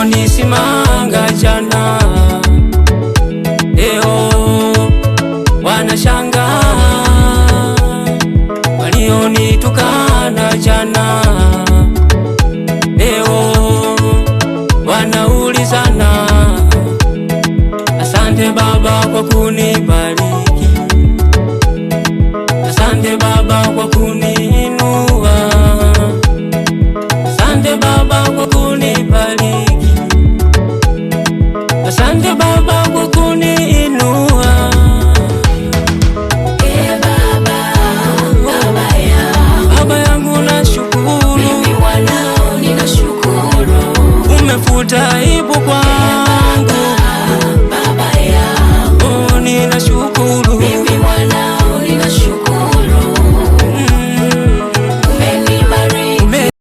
walionisimanga jana leo wanashangaa, walionitukana jana leo wanaulizana. Asante Baba kwa kunibariki, asante Baba kwa kuniinua, asante Baba kwa kunibariki, asante Baba kwa kuniinua. Baba yangu nashukuru, mimi mwanao ninashukuru, umefuta aibu kwa